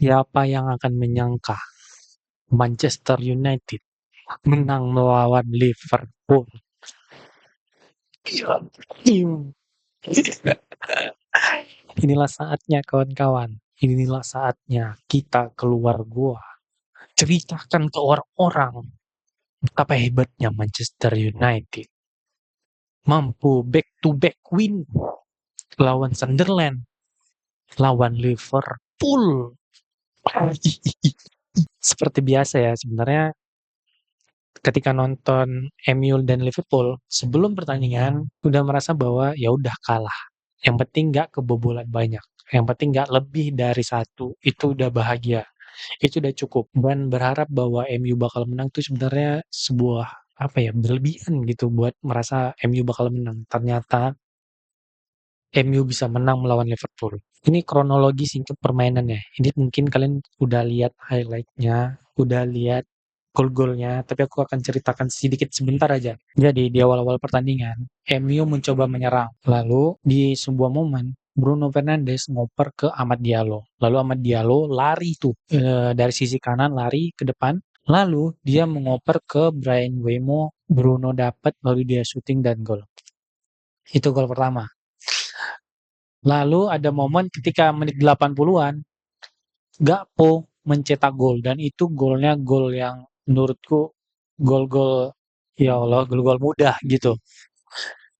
Siapa yang akan menyangka Manchester United menang melawan Liverpool? Gila. Inilah saatnya kawan-kawan. Inilah saatnya kita keluar gua. Ceritakan ke orang-orang betapa hebatnya Manchester United. Mampu back-to-back win lawan Sunderland, lawan Liverpool. Seperti biasa ya, sebenarnya ketika nonton MU dan Liverpool sebelum pertandingan udah merasa bahwa ya udah kalah. Yang penting nggak kebobolan banyak. Yang penting nggak lebih dari satu. Itu udah bahagia. Itu udah cukup. Dan berharap bahwa MU bakal menang itu sebenarnya sebuah apa ya berlebihan gitu buat merasa MU bakal menang. Ternyata MU bisa menang melawan Liverpool. Ini kronologi singkat permainannya. Ini mungkin kalian udah lihat highlight-nya, udah lihat gol-golnya, tapi aku akan ceritakan sedikit sebentar aja. Jadi di awal-awal pertandingan, MU mencoba menyerang. Lalu di sebuah momen, Bruno Fernandes ngoper ke Amad Diallo. Lalu Amad Diallo lari tuh dari sisi kanan lari ke depan. Lalu dia mengoper ke Bryan Mbeumo, Bruno dapat, lalu dia shooting dan gol. Itu gol pertama. Lalu ada momen ketika menit 80-an, Gakpo mencetak gol dan itu golnya gol yang menurutku gol-gol ya Allah, gol-gol mudah gitu.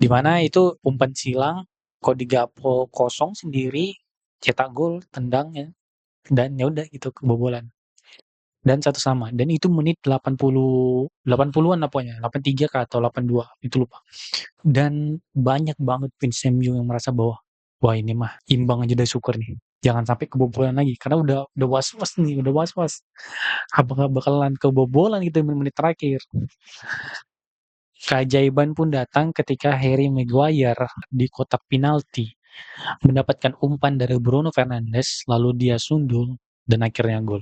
Dimana itu umpan silang, kok di Gakpo kosong sendiri, cetak gol, tendang ya, dan ya udah gitu kebobolan. Dan satu sama. Dan itu menit 80-an apanya, 83 kah atau 82, itu lupa. Dan banyak banget fans MU yang merasa bahwa wah ini mah imbang aja udah syukur nih. Jangan sampai kebobolan lagi karena udah was-was nih, udah was-was. Apakah bakalan kebobolan gitu di menit terakhir? Keajaiban pun datang ketika Harry Maguire di kotak penalti mendapatkan umpan dari Bruno Fernandes lalu dia sundul dan akhirnya gol.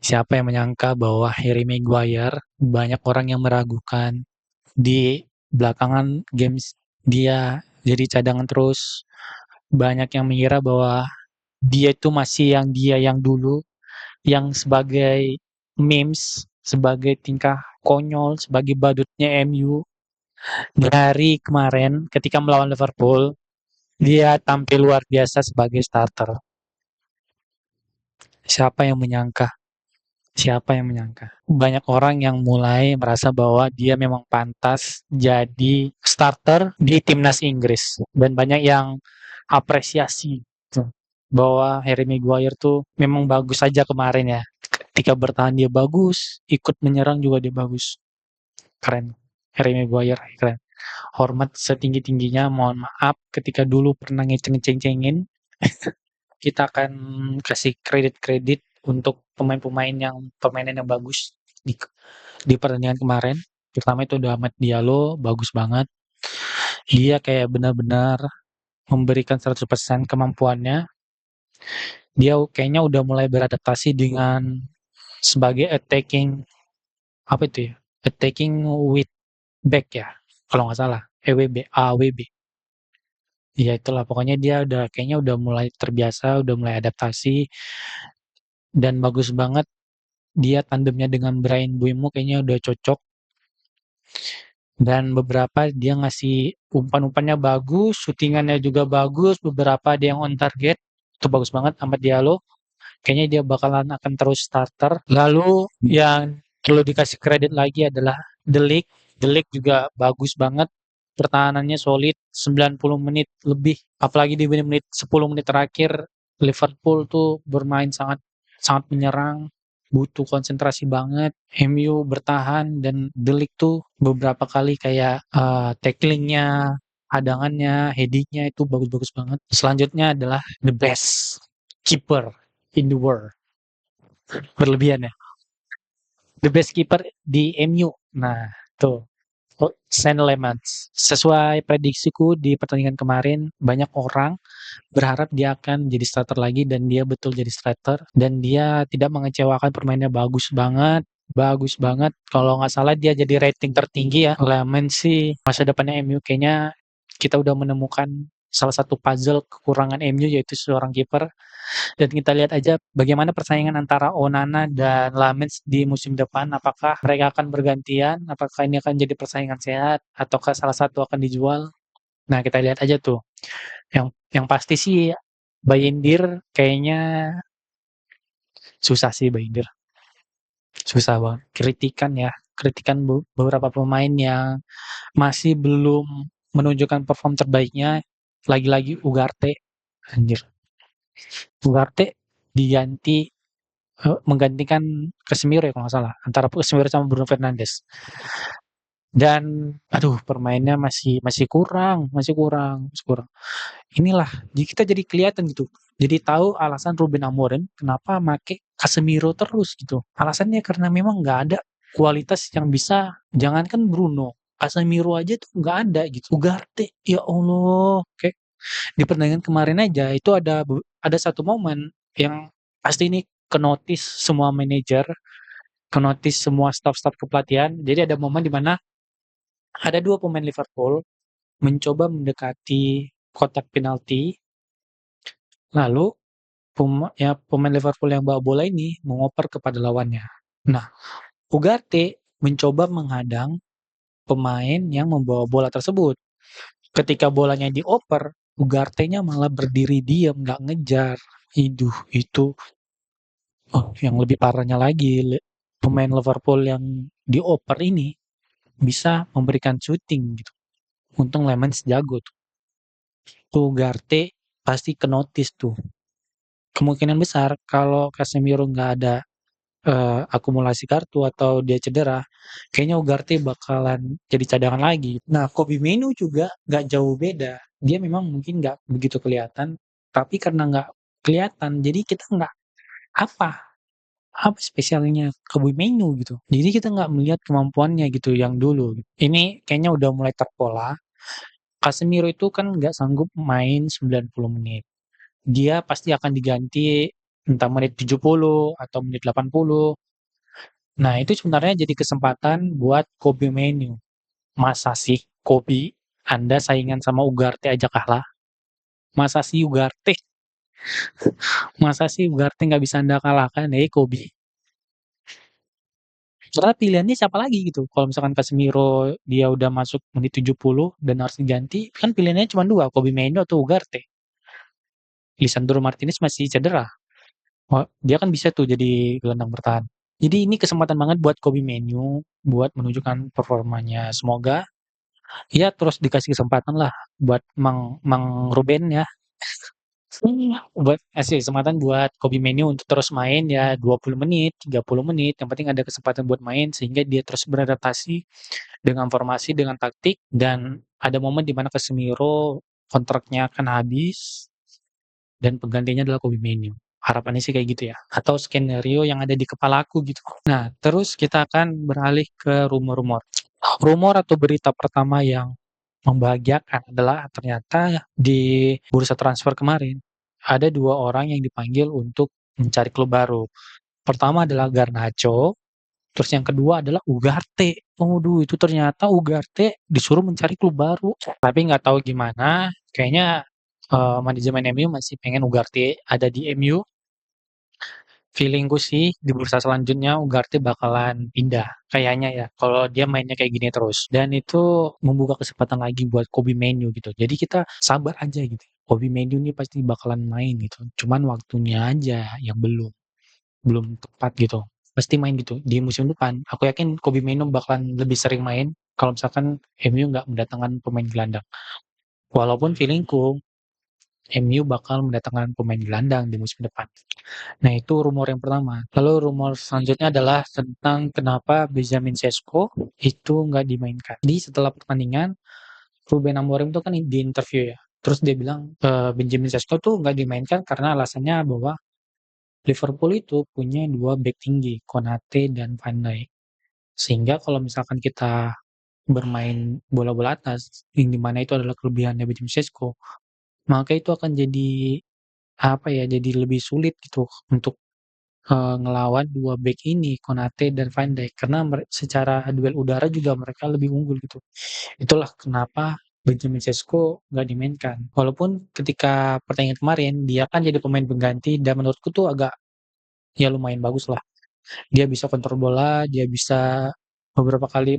Siapa yang menyangka bahwa Harry Maguire banyak orang yang meragukan di belakangan games dia jadi cadangan terus. Banyak yang mengira bahwa dia itu masih yang dia yang dulu, yang sebagai memes, sebagai tingkah konyol, sebagai badutnya MU. Dari kemarin ketika melawan Liverpool, dia tampil luar biasa sebagai starter. Siapa yang menyangka? Siapa yang menyangka? Banyak orang yang mulai merasa bahwa dia memang pantas jadi starter di timnas Inggris dan banyak yang apresiasi tuh, bahwa Harry Maguire tuh memang bagus saja kemarin ya. Ketika bertahan dia bagus, ikut menyerang juga dia bagus. Keren. Harry Maguire keren. Hormat setinggi-tingginya, mohon maaf ketika dulu pernah ngeceng-cengin. Kita akan kasih kredit-kredit untuk pemain-pemain yang permainan yang bagus di pertandingan kemarin. Pertama itu udah Ahmad Diallo, bagus banget. Dia kayak benar-benar memberikan 100% kemampuannya. Dia kayaknya udah mulai beradaptasi dengan sebagai attacking apa itu ya? Attacking with back ya, kalau nggak salah. EWB, AWB. Ya itulah pokoknya dia udah kayaknya udah mulai terbiasa, udah mulai adaptasi dan bagus banget. Dia tandemnya dengan Bryan Mbeumo kayaknya udah cocok. Dan beberapa dia ngasih umpan-umpannya bagus, syutingannya juga bagus, beberapa dia yang on target. Itu bagus banget Amad Diallo. Kayaknya dia bakalan akan terus starter. Lalu yang perlu dikasih kredit lagi adalah De Ligt. De Ligt juga bagus banget. Pertahanannya solid 90 menit lebih. Apalagi di menit 10 menit terakhir Liverpool tuh bermain sangat sangat menyerang, butuh konsentrasi banget. MU bertahan dan De Ligt tuh beberapa kali kayak tacklingnya, hadangannya, headingnya itu bagus-bagus banget. Selanjutnya adalah the best keeper in the world. Berlebihan ya. The best keeper di MU. Nah, tuh. Sen Lemans. Sesuai prediksiku di pertandingan kemarin, banyak orang berharap dia akan jadi starter lagi dan dia betul jadi starter dan dia tidak mengecewakan, permainnya bagus banget. Bagus banget. Kalau nggak salah dia jadi rating tertinggi ya. Lemans sih masa depannya MU kayaknya kita udah menemukan salah satu puzzle kekurangan MU yaitu seorang kiper. Dan kita lihat aja bagaimana persaingan antara Onana dan Lamens di musim depan. Apakah mereka akan bergantian? Apakah ini akan jadi persaingan sehat? Ataukah salah satu akan dijual? Nah, kita lihat aja tuh. Yang pasti sih Bayindir kayaknya susah sih Bayindir. Susah banget. Kritikan beberapa pemain yang masih belum menunjukkan perform terbaiknya. Lagi-lagi Ugarte. Anjir. Ugarte diganti menggantikan Casemiro ya kalau nggak salah antara Casemiro sama Bruno Fernandes dan aduh permainnya masih kurang. Inilah kita jadi kelihatan gitu. Jadi tahu alasan Ruben Amorim kenapa make Casemiro terus gitu. Alasannya karena memang nggak ada kualitas yang bisa, jangankan Bruno, Casemiro aja tuh nggak ada gitu. Ugarte, ya Allah, kayak di pertandingan kemarin aja itu ada satu momen yang pasti ini kenotis semua manajer, kenotis semua staff-staff kepelatihan. Jadi ada momen di mana ada dua pemain Liverpool mencoba mendekati kotak penalti, lalu pemain Liverpool yang bawa bola ini mengoper kepada lawannya. Nah, Ugarte mencoba menghadang pemain yang membawa bola tersebut. Ketika bolanya dioper, Ugarte-nya malah berdiri diam, nggak ngejar. Itu yang lebih parahnya lagi, pemain Liverpool yang dioper ini bisa memberikan shooting gitu. Untung Lemans jago tuh. Tuh Ugarte pasti kenotis tuh. Kemungkinan besar kalau Casemiro nggak ada akumulasi kartu atau dia cedera, kayaknya Ugarte bakalan jadi cadangan lagi. Nah, Kobe Menu juga nggak jauh beda. Dia memang mungkin nggak begitu kelihatan, tapi karena nggak kelihatan, jadi kita nggak apa apa spesialnya Kobe Menu gitu. Jadi kita nggak melihat kemampuannya gitu yang dulu. Ini kayaknya udah mulai terpola. Casemiro itu kan nggak sanggup main 90 menit. Dia pasti akan diganti entah menit 70 atau menit 80. Nah, itu sebenarnya jadi kesempatan buat Kobe Menu. Masa sih Kobe, Anda saingan sama Ugarte aja kalah? Masa sih Ugarte? Masa sih Ugarte nggak bisa Anda kalahkan? Kobe. Karena pilihannya siapa lagi gitu. Kalau misalkan Casemiro dia udah masuk menit 70 dan harus diganti, kan pilihannya cuma dua, Kobe Menu atau Ugarte. Lisandro Martinez masih cedera. Dia kan bisa tuh jadi gelandang bertahan. Jadi ini kesempatan banget buat Kobe Menu buat menunjukkan performanya. Semoga ya terus dikasih kesempatan lah buat Mang Ruben ya. Buat kasih kesempatan buat Kobe Menu untuk terus main ya 20 menit, 30 menit. Yang penting ada kesempatan buat main sehingga dia terus beradaptasi dengan formasi, dengan taktik dan ada momen di mana Casemiro kontraknya akan habis dan penggantinya adalah Kobe Menu. Harapannya sih kayak gitu ya. Atau skenario yang ada di kepalaku gitu. Nah, terus kita akan beralih ke rumor-rumor. Rumor atau berita pertama yang membahagiakan adalah ternyata di bursa transfer kemarin ada dua orang yang dipanggil untuk mencari klub baru. Pertama adalah Garnacho, terus yang kedua adalah Ugarte. Waduh, itu ternyata Ugarte disuruh mencari klub baru. Tapi nggak tahu gimana, kayaknya manajemen MU masih pengen Ugarte ada di MU. Feelingku sih di bursa selanjutnya Ugarte bakalan pindah kayaknya ya kalau dia mainnya kayak gini terus dan itu membuka kesempatan lagi buat Kobe Menu gitu. Jadi kita sabar aja gitu. Kobe Menu ini pasti bakalan main gitu. Cuman waktunya aja yang belum tepat gitu. Pasti main gitu di musim depan. Aku yakin Kobe Menu bakalan lebih sering main kalau misalkan MU nggak mendatangkan pemain gelandang. Walaupun feelingku MU bakal mendatangkan pemain gelandang di musim depan. Nah, itu rumor yang pertama. Lalu rumor selanjutnya adalah tentang kenapa Benjamin Sesko itu nggak dimainkan. Di setelah pertandingan, Ruben Amorim itu kan di interview ya. Terus dia bilang Benjamin Sesko tuh nggak dimainkan karena alasannya bahwa Liverpool itu punya dua back tinggi, Konate dan Van Dijk. Sehingga kalau misalkan kita bermain bola-bola atas, yang dimana itu adalah kelebihannya Benjamin Sesko, maka itu akan jadi apa ya, jadi lebih sulit gitu untuk ngelawan dua back ini, Konate dan Van Dijk, karena secara duel udara juga mereka lebih unggul gitu. Itulah kenapa Benjamin Sesko nggak dimainkan. Walaupun ketika pertandingan kemarin dia kan jadi pemain pengganti dan menurutku tuh agak ya lumayan bagus lah. Dia bisa kontrol bola, dia bisa beberapa kali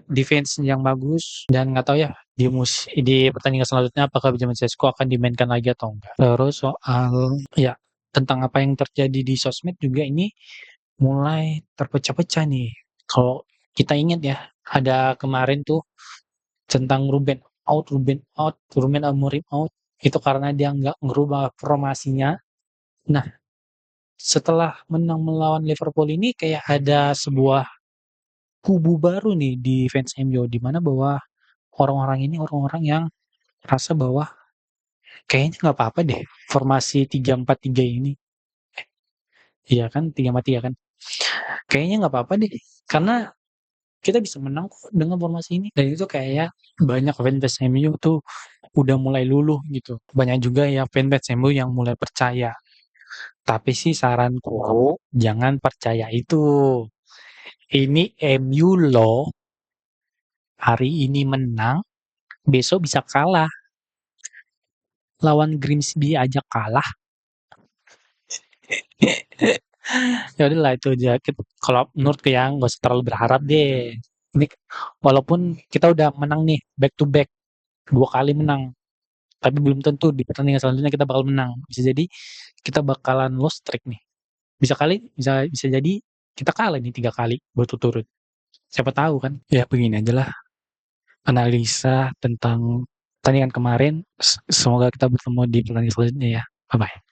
defense yang bagus dan nggak tahu ya di pertandingan selanjutnya apakah Benjamin Sesko akan dimainkan lagi atau enggak. Terus soal ya tentang apa yang terjadi di sosmed juga ini mulai terpecah-pecah nih. Kalau kita ingat ya, ada kemarin tuh tentang Ruben out, Ruben Amorim out. Itu karena dia nggak ngerubah formasinya. Nah, setelah menang melawan Liverpool ini kayak ada sebuah kubu baru nih di fans MU di mana bahwa orang-orang ini orang-orang yang rasa bahwa kayaknya nggak apa-apa deh formasi 3-4-3 ini. Iya kan, 3-4-3 kan. Kayaknya nggak apa-apa deh karena kita bisa menang kok dengan formasi ini. Dan itu kayak banyak fanbase MU tuh udah mulai luluh gitu. Banyak juga ya fanbase MU yang mulai percaya. Tapi sih saranku jangan percaya itu. Ini MU loh. Hari ini menang, besok bisa kalah. Lawan Grimsby aja kalah. Ya udahlah itu aja. Kalau menurutku ya nggak usah terlalu berharap deh. Ini walaupun kita udah menang nih back to back 2 kali menang, tapi belum tentu di pertandingan selanjutnya kita bakal menang. Bisa jadi kita bakalan lost streak nih. Bisa bisa jadi kita kalah nih 3 kali berturut-turut. Siapa tahu kan? Ya begini aja lah analisa tentang pertandingan kemarin. Semoga kita bertemu di pertandingan selanjutnya ya. Bye bye.